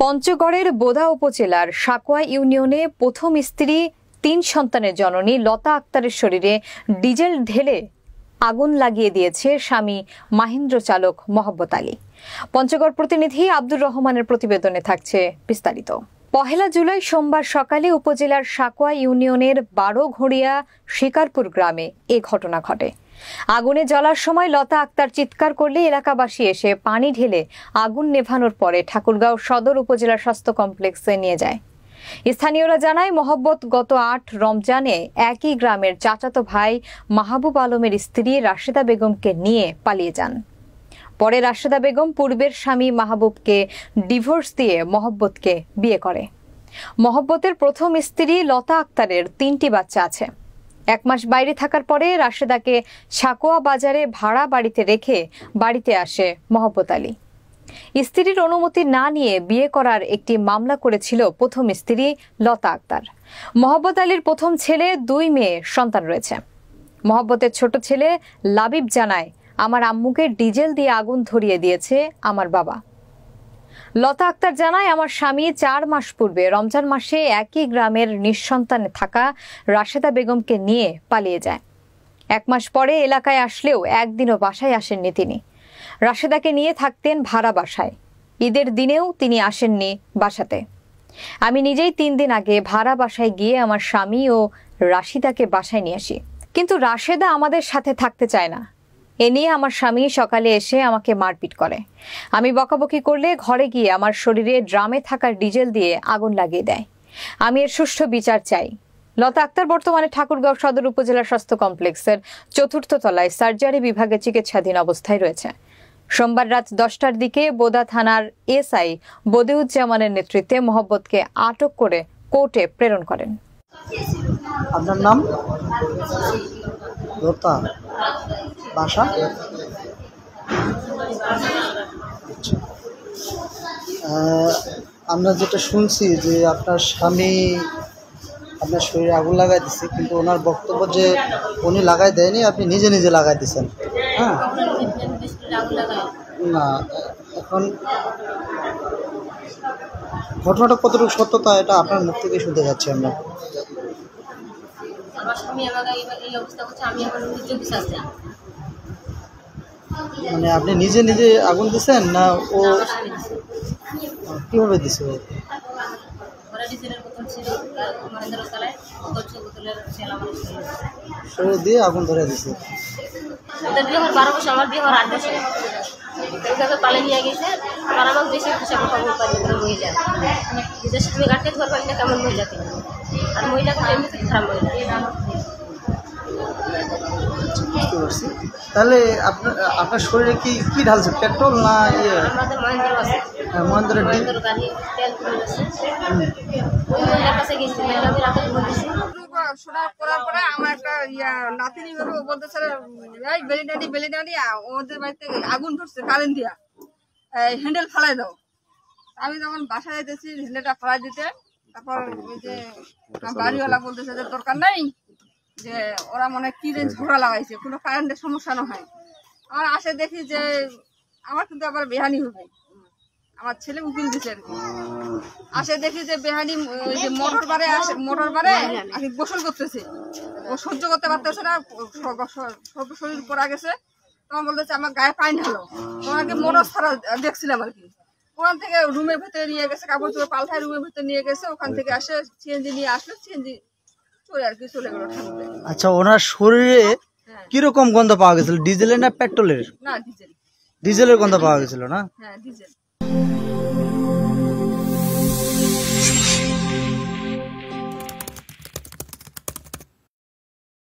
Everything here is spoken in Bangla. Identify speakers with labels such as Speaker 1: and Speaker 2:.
Speaker 1: পঞ্চগড়ের বোদা উপজেলার সাকোয়া ইউনিয়নে প্রথম স্ত্রী 3 সন্তানের জননী লতা আক্তারের শরীরে ডিজেল ঢেলে আগুন লাগিয়ে দিয়েছে স্বামী মাহিন্দ্র চালক মহব্বত আলী। পঞ্চগড় প্রতিনিধি আব্দুর রহমানের প্রতিবেদনে থাকছে বিস্তারিত। 1 জুলাই সোমবার সকালে উপজেলার সাকোয়া ইউনিয়নের 12 ঘড়িয়া শিকারপুর গ্রামে এ ঘটনা ঘটে। আগুনে জ্বলার সময় লতা আক্তার চিৎকার করলে এলাকাবাসী এসে পানি ঢেলে আগুন নেভানোর পরে ঠাকুরগাঁও সদর উপজেলা স্বাস্থ্য কমপ্লেক্সে নিয়ে যায়। স্থানীয়রা জানায়, মহব্বত গত 8 রমজানে একই গ্রামের চাচাতো ভাই মাহবুব আলমের স্ত্রী রাশেদা বেগমকে নিয়ে পালিয়ে যান। পরে রাশেদা বেগম পূর্বের স্বামী মাহবুবকে ডিভোর্স দিয়ে মহব্বতকে বিয়ে করে। মহব্বতের প্রথম স্ত্রী লতা আক্তারের 3টি বাচ্চা আছে। 1 মাস বাইরে থাকার পরে রাশেদাকে সাকোয়া বাজারে ভাড়া বাড়িতে রেখে বাড়িতে আসে মহব্বত আলী। স্ত্রীর অনুমতি না নিয়ে বিয়ে করার একটি মামলা করেছিল প্রথম স্ত্রী লতা আক্তার। মহব্বত আলীর প্রথম ছেলে 2 মেয়ে সন্তান রয়েছে। মহব্বতের ছোট ছেলে লাবিব জানায়, আমার আম্মুকে ডিজেল দিয়ে আগুন ধরিয়ে দিয়েছে আমার বাবা। লতা আক্তার জানায়, আমার স্বামী 4 মাস পূর্বে রমজান মাসে একই গ্রামের নিঃসন্তানে থাকা রাশেদা বেগমকে নিয়ে পালিয়ে যায়। 1 মাস পরে এলাকায় আসলেও একদিনও বাসায় আসেননি তিনি। রাশেদাকে নিয়ে থাকতেন ভাড়া বাসায়। ঈদের দিনেও তিনি আসেননি বাসাতে। আমি নিজেই 3 দিন আগে ভাড়া বাসায় গিয়ে আমার স্বামী ও রাশিদাকে বাসায় নিয়ে আসি, কিন্তু রাশেদা আমাদের সাথে থাকতে চায় না। এ নিয়ে আমার স্বামী সকালে এসে আমাকে মারপিট করে। আমি বকাবকি করলে ঘরে গিয়ে আমার শরীরে ড্রামে থাকা ডিজেল দিয়ে আগুন লাগিয়ে দেয়। আমি এর সুষ্ঠু বিচার চাই। লতা আক্তার বর্তমানে ঠাকুরগাঁও সদর উপজেলা স্বাস্থ্য কমপ্লেক্সের 4র্থ তলায় সার্জারি বিভাগে চিকিৎসাধীন অবস্থায় রয়েছে। সোমবার রাত 10টার দিকে বোদা থানার এসআই বদিউজ্জামানের নেতৃত্বে মহব্বতকে আটক করে কোর্টে প্রেরণ করেন।
Speaker 2: আপনার নাম? লতা। বাসা? আমরা যেটা শুনছি যে আপনার স্বামী আপনার শরীরে আগুন লাগাই দিচ্ছে, কিন্তু ওনার বক্তব্য যে উনি লাগাই দেয়নি, আপনি নিজে নিজে লাগাই দিচ্ছেন। হ্যাঁ, না, এখন ঘটনাটা কতটুকু সত্যতা এটা আপনার মুখ থেকে শুনতে যাচ্ছি আমরা। মানে আপনি নিজে নিজে আগুন দিচ্ছেন না ও কিভাবে দিছে? শরীর দিয়ে আগুন ধরে দিছে।
Speaker 3: ওদের বিয়ে হওয়ার 12 বছর, আমার বিয়ে হওয়ার 8 বছর। এইভাবে পালে নিয়ে গেছে। আর আমাকে বেশি খুশি খবর পাই করে মহিলা নিজের স্বামী গাড়িতে ধর পাই না, কেমন মহিলা কিনা। আর মহিলাকে এমনিতে খারাপ মহিলা।
Speaker 2: বুঝতে পারছি। তাহলে আপনার শরীরে কি কি ঢালছে? পেট্রোল না ইয়ে?
Speaker 3: আমাদের মহেন্দ্র আছে।
Speaker 2: হ্যাঁ, মহেন্দ্র
Speaker 3: গাড়ি তেল কিনে গেছে। ওই মহিলার কাছে গেছি, আমি রাতে ঘুম দিছি।
Speaker 4: শোনা করার পরে আমার একটা নাতিনি বলতেছে, বেলি ডাঁডি ওদের বাড়িতে আগুন ধরছে কারেন্ট দিয়া, হ্যান্ডেল ফালাই দাও। আমি যখন বাসায় যাইতেছি হ্যান্ডেলটা ফালাই দিতে, তারপর ওই যে বাড়িওয়ালা বলতেছে যে দরকার নাই, যে ওরা মনে হয় কি যে ঝগড়া লাগাইছে, কোনো কারেন্টের সমস্যা না হয়। আমার আসে দেখি যে আমার কিন্তু আবার বেহানি হবে, আমার ছেলে উকিল দিচ্ছে আর কি। আসে দেখি যে বেহানি ওই যে মোটর বারে আমি গোসল করতেছে, ও সহ্য করতে পারতেছে না, সব শরীর পড়া গেছে। তখন বলতেছে আমার গায়ে পানি ঢালো। তোমাকে মোটর ছাড়া দেখছিলাম আর কি। ওখান থেকে রুমের ভেতরে নিয়ে গেছে, কাপড় চোপড় পাল্টায় রুমের ভেতরে নিয়ে গেছে। ওখান থেকে আসে সিএনজি নিয়ে আসলো, সিএনজি চলে আর কি চলে গেল।
Speaker 2: আচ্ছা, ওনার শরীরে কিরকম গন্ধ পাওয়া গেছিল? ডিজেলের না পেট্রোলের?
Speaker 4: না,
Speaker 2: ডিজেলের গন্ধ পাওয়া গেছিল না?
Speaker 4: হ্যাঁ, ডিজেল।